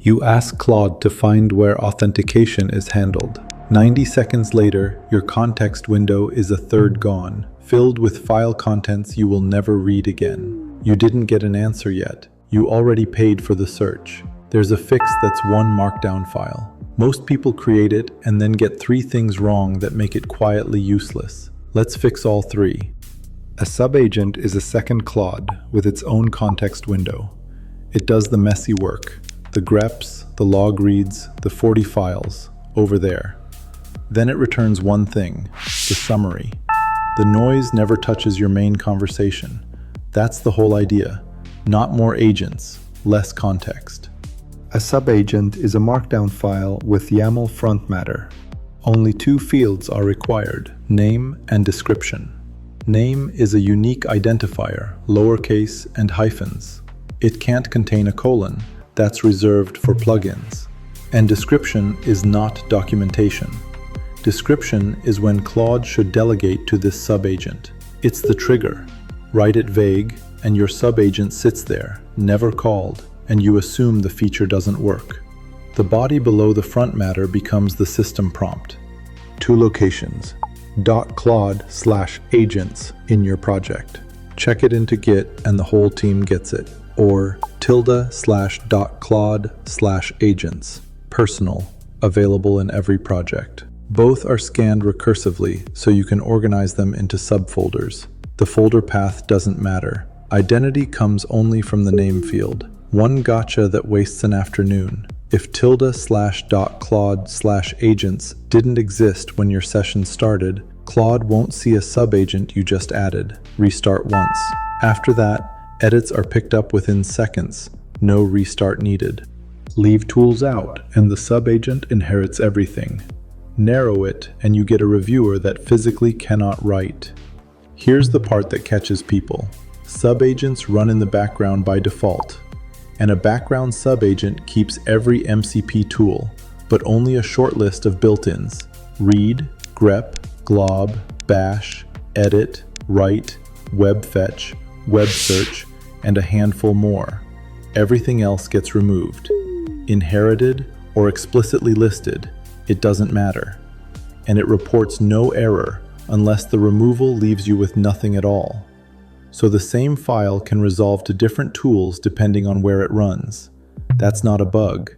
You ask Claude to find where authentication is handled. 90 seconds later, your context window is a third gone, filled with file contents you will never read again. You didn't get an answer yet. You already paid for the search. There's a fix that's one markdown file. Most people create it and then get 3 things wrong that make it quietly useless. Let's fix all 3. A subagent is a second Claude with its own context window. It does the messy work. The greps, the log reads, the 40 files, over there. Then it returns one thing, the summary. The noise never touches your main conversation. That's the whole idea. Not more agents, less context. A subagent is a markdown file with YAML front matter. Only 2 fields are required, name and description. Name is a unique identifier, lowercase and hyphens. It can't contain a colon, that's reserved for plugins. And description is not documentation. Description is when Claude should delegate to this subagent. It's the trigger. Write it vague, and your subagent sits there, never called, and you assume the feature doesn't work. The body below the front matter becomes the system prompt. 2 locations, .claude/agents in your project. Check it into Git and the whole team gets it. Or ~.claude/agents, personal, available in every project. Both are scanned recursively so you can organize them into subfolders. The folder path doesn't matter. Identity comes only from the name field. One gotcha that wastes an afternoon. If ~.claude/agents didn't exist when your session started, Claude won't see a subagent you just added. Restart once. After that, edits are picked up within seconds. No restart needed. Leave tools out, and the subagent inherits everything. Narrow it, and you get a reviewer that physically cannot write. Here's the part that catches people. Subagents run in the background by default, and a background subagent keeps every MCP tool, but only a short list of built-ins: read, grep, glob, bash, edit, write, web fetch, web search, and a handful more. Everything else gets removed. Inherited or explicitly listed, it doesn't matter. And it reports no error unless the removal leaves you with nothing at all. So the same file can resolve to different tools depending on where it runs. That's not a bug,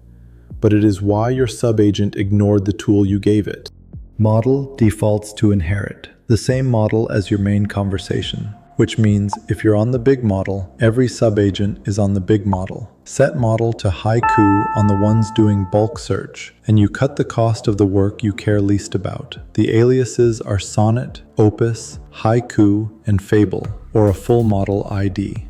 but it is why your subagent ignored the tool you gave it. Model defaults to inherit, the same model as your main conversation, which means if you're on the big model, every subagent is on the big model. Set model to haiku on the ones doing bulk search, and you cut the cost of the work you care least about. The aliases are sonnet, opus, haiku, and fable, or a full model ID.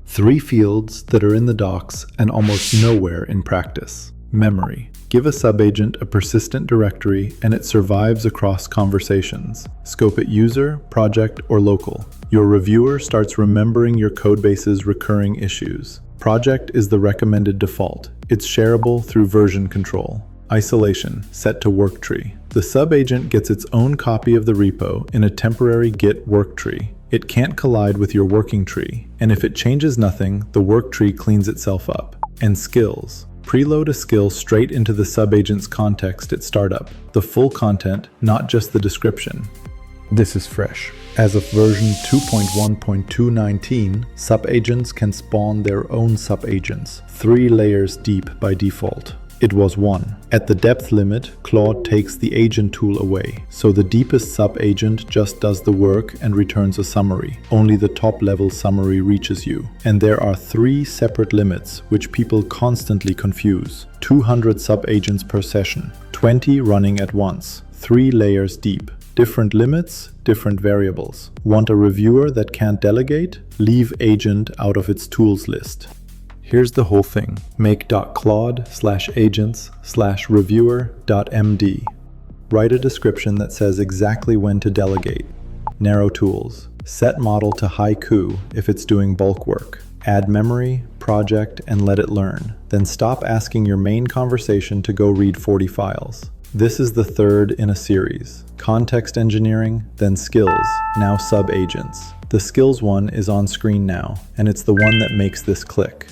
3 fields that are in the docs and almost nowhere in practice. Memory. Give a subagent a persistent directory and it survives across conversations. Scope it user, project, or local. Your reviewer starts remembering your codebase's recurring issues. Project is the recommended default. It's shareable through version control. Isolation, set to worktree. The subagent gets its own copy of the repo in a temporary Git worktree. It can't collide with your working tree, and if it changes nothing, the worktree cleans itself up. And skills. Preload a skill straight into the subagent's context at startup. The full content, not just the description. This is fresh. As of version 2.1.219, subagents can spawn their own subagents, 3 layers deep by default. It was 1. At the depth limit, Claude takes the agent tool away, so the deepest subagent just does the work and returns a summary. Only the top-level summary reaches you. And there are 3 separate limits, which people constantly confuse. 200 subagents per session, 20 running at once, 3 layers deep. Different limits, different variables. Want a reviewer that can't delegate? Leave agent out of its tools list. Here's the whole thing. Make .claude/agents/reviewer.md. Write a description that says exactly when to delegate. Narrow tools. Set model to haiku if it's doing bulk work. Add memory, project, and let it learn. Then stop asking your main conversation to go read 40 files. This is the 3rd in a series. Context engineering, then skills, now subagents. The skills one is on screen now, and it's the one that makes this click.